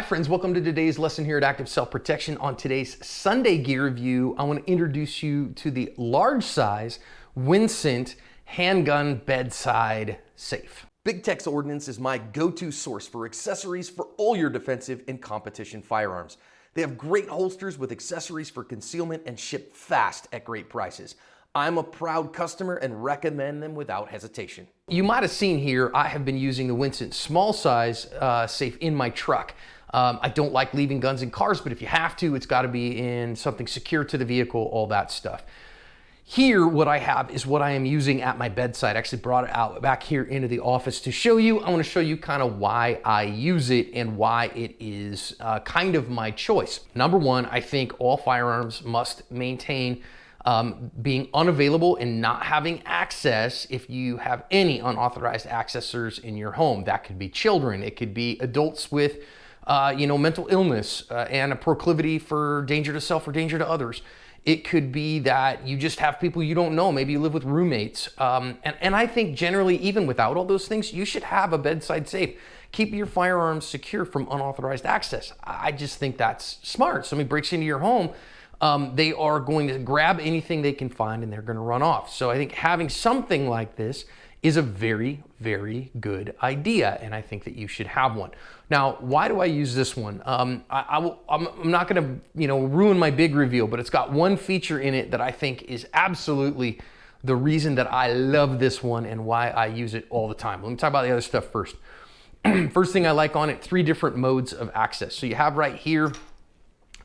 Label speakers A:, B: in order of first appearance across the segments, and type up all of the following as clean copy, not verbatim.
A: friends, welcome to today's lesson here at Active Self-Protection. On today's Sunday gear review, I want to introduce you to the large size Wincent handgun bedside safe. Big Tech's Ordnance is my go-to source for accessories for all your defensive and competition firearms. They have great holsters with accessories for concealment and ship fast at great prices. I'm a proud customer and recommend them without hesitation. You might have seen here, I have been using the Wincent small size safe in my truck. I don't like leaving guns in cars, but if you have to, it's got to be in something secure to the vehicle, all that stuff. Here, what I have is what I am using at my bedside. I actually brought it out back here into the office to show you. I want to show you kind of why I use it and why it is kind of my choice. Number one, I think all firearms must maintain being unavailable and not having access if you have any unauthorized accessors in your home. That could be children, it could be adults with mental illness and a proclivity for danger to self or danger to others. It could be that you just have people you don't know, maybe you live with roommates. And I think generally, even without all those things, you should have a bedside safe. Keep your firearms secure from unauthorized access. I just think that's smart. Somebody breaks into your home, they are going to grab anything they can find and they're going to run off. So I think having something like this is a very, very good idea, and I think that you should have one. Now, why do I use this one? I'm not going to ruin my big reveal, but it's got one feature in it that I think is absolutely the reason that I love this one and why I use it all the time. Let me talk about the other stuff first. First thing I like on it, 3 different modes of access. So you have right here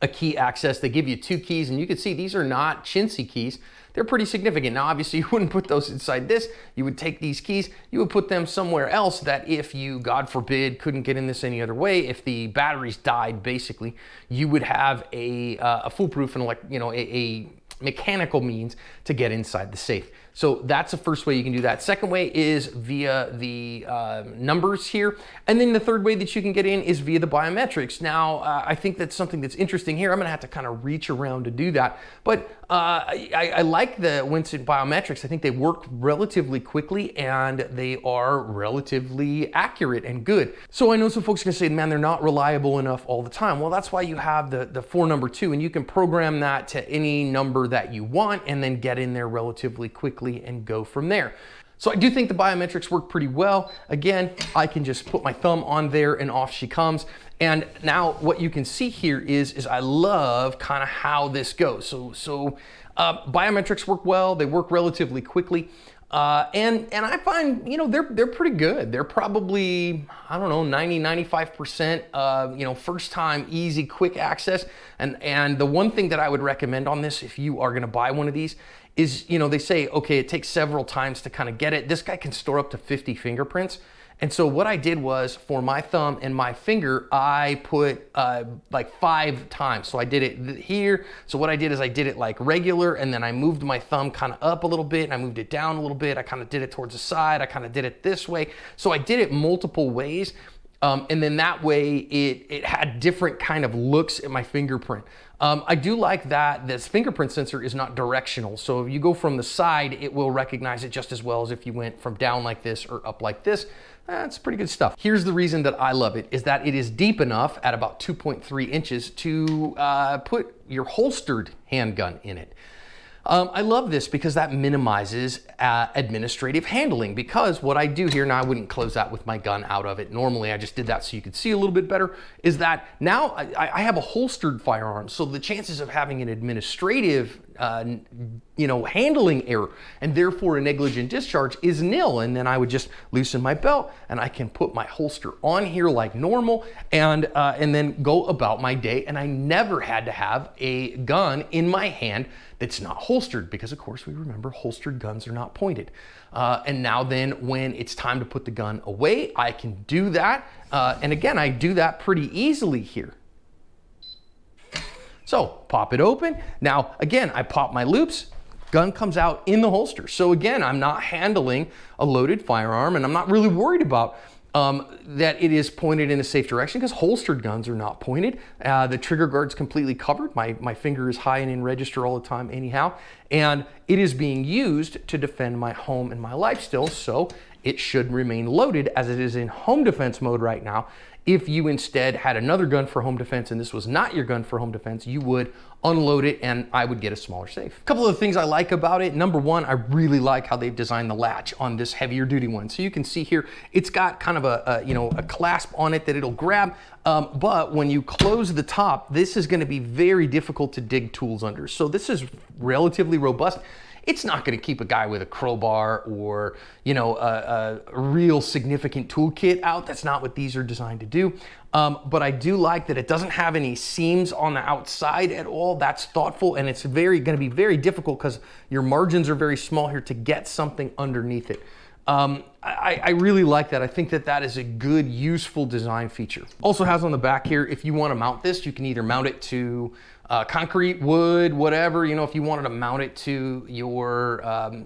A: a key access. They give you 2 keys, and you can see these are not chintzy keys. They're pretty significant. Now, obviously, you wouldn't put those inside this. You would take these keys, you would put them somewhere else that if you, God forbid, couldn't get in this any other way, if the batteries died, basically, you would have a foolproof and a mechanical means to get inside the safe. So that's the first way you can do that. Second way is via the numbers here. And then the third way that you can get in is via the biometrics. Now, I think that's something that's interesting here. I'm gonna have to kind of reach around to do that. But I like the Wincent biometrics. I think they work relatively quickly and they are relatively accurate and good. So I know some folks are gonna say, man, they're not reliable enough all the time. Well, that's why you have the 4 number 2, and you can program that to any number that you want and then get in there relatively quickly and go from there. So I do think the biometrics work pretty well. Again, I can just put my thumb on there and off she comes. And now what you can see here is I love kind of how this goes. So biometrics work well, they work relatively quickly. And I find, they're pretty good. They're probably, 90-95%, first time, easy, quick access. And the one thing that I would recommend on this, if you are gonna buy one of these, is, they say, okay, it takes several times to kind of get it. This guy can store up to 50 fingerprints. And so what I did was, for my thumb and my finger, I put like 5 times. So I did it here. So what I did is I did it like regular, and then I moved my thumb kind of up a little bit, and I moved it down a little bit. I kind of did it towards the side. I kind of did it this way. So I did it multiple ways. And then that way it had different kind of looks at my fingerprint. I do like that this fingerprint sensor is not directional. So if you go from the side, it will recognize it just as well as if you went from down like this or up like this. That's pretty good stuff. Here's the reason that I love it, is that it is deep enough at about 2.3 inches to put your holstered handgun in it. I love this because that minimizes administrative handling, because what I do here, now I wouldn't close that with my gun out of it. Normally I just did that so you could see a little bit better, is that now I have a holstered firearm. So the chances of having an administrative handling error and therefore a negligent discharge is nil. And then I would just loosen my belt and I can put my holster on here like normal and then go about my day. And I never had to have a gun in my hand that's not holstered, because of course we remember holstered guns are not pointed. And now then when it's time to put the gun away, I can do that. And again, I do that pretty easily here. So pop it open. Now, again, I pop my loops, gun comes out in the holster. So again, I'm not handling a loaded firearm, and I'm not really worried about that it is pointed in a safe direction, because holstered guns are not pointed. The trigger guard's completely covered. My finger is high and in register all the time anyhow. And it is being used to defend my home and my life still. So it should remain loaded as it is in home defense mode right now. If you instead had another gun for home defense and this was not your gun for home defense, you would unload it and I would get a smaller safe. A couple of things I like about it. Number one, I really like how they've designed the latch on this heavier duty one. So you can see here, it's got kind of a clasp on it that it'll grab. But when you close the top, this is gonna be very difficult to dig tools under. So this is relatively robust. It's not going to keep a guy with a crowbar or, a real significant toolkit out. That's not what these are designed to do. But I do like that it doesn't have any seams on the outside at all. That's thoughtful, and it's going to be very difficult because your margins are very small here to get something underneath it. I really like that. I think that is a good, useful design feature. Also has on the back here, if you want to mount this, you can either mount it to concrete, wood, whatever. If you wanted to mount it to your,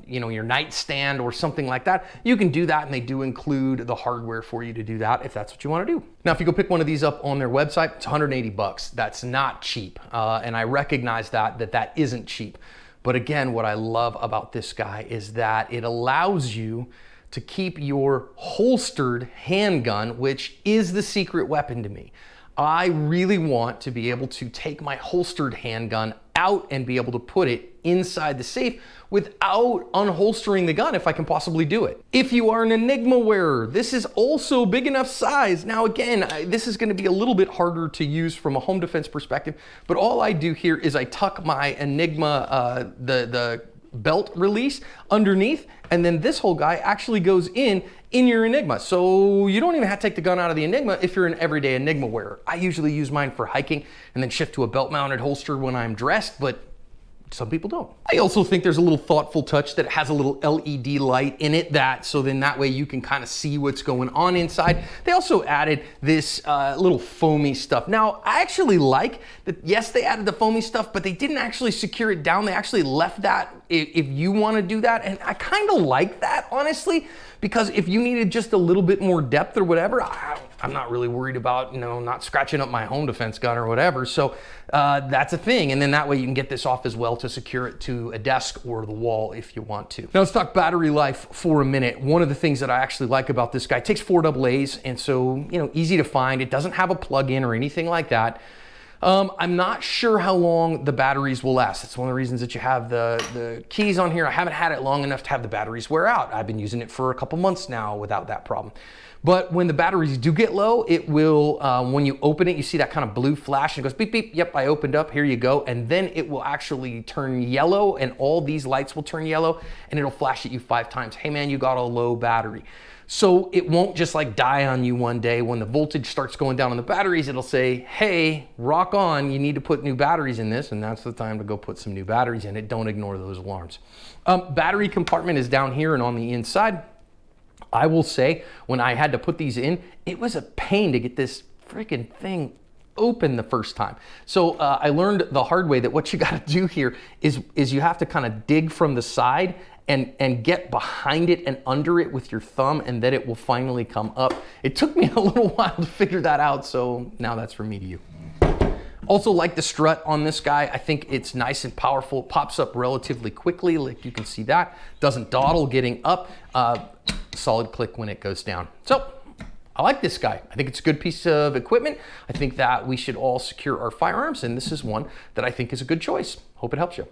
A: your nightstand or something like that, you can do that, and they do include the hardware for you to do that if that's what you want to do. Now, if you go pick one of these up on their website, it's 180 bucks. That's not cheap, and I recognize that isn't cheap. But again, what I love about this guy is that it allows you to keep your holstered handgun, which is the secret weapon to me. I really want to be able to take my holstered handgun out and be able to put it inside the safe without unholstering the gun if I can possibly do it. If you are an Enigma wearer, this is also big enough size. Now again, this is going to be a little bit harder to use from a home defense perspective, but all I do here is I tuck my Enigma, the belt release underneath, and then this whole guy actually goes in your Enigma. So you don't even have to take the gun out of the Enigma if you're an everyday Enigma wearer. I usually use mine for hiking and then shift to a belt mounted holster when I'm dressed, but some people don't. I also think there's a little thoughtful touch that it has a little LED light in it, so then that way you can kind of see what's going on inside. They also added this little foamy stuff. Now, I actually like that, yes, they added the foamy stuff, but they didn't actually secure it down. They actually left that if you want to do that. And I kind of like that, honestly, because if you needed just a little bit more depth or whatever, I'm not really worried about, not scratching up my home defense gun or whatever. So that's a thing. And then that way you can get this off as well to secure it to a desk or the wall if you want to. Now let's talk battery life for a minute. One of the things that I actually like about this guy, it takes 4 AA's, and so, easy to find. It doesn't have a plug-in or anything like that. I'm not sure how long the batteries will last. That's one of the reasons that you have the keys on here. I haven't had it long enough to have the batteries wear out. I've been using it for a couple months now without that problem. But when the batteries do get low, it will, when you open it, you see that kind of blue flash and it goes beep, beep, yep, I opened up, here you go. And then it will actually turn yellow, and all these lights will turn yellow, and it'll flash at you 5 times. Hey man, you got a low battery. So it won't just like die on you one day. When the voltage starts going down on the batteries, it'll say, hey, rock on, you need to put new batteries in this, and that's the time to go put some new batteries in it. Don't ignore those alarms. Battery compartment is down here and on the inside. I will say, when I had to put these in, it was a pain to get this freaking thing open the first time. So I learned the hard way that what you got to do here is you have to kind of dig from the side and get behind it and under it with your thumb, and then it will finally come up. It took me a little while to figure that out, so now that's from me to you. Also like the strut on this guy. I think it's nice and powerful. It pops up relatively quickly, like you can see that. Doesn't dawdle getting up. Solid click when it goes down. So I like this guy. I think it's a good piece of equipment. I think that we should all secure our firearms, and this is one that I think is a good choice. Hope it helps you.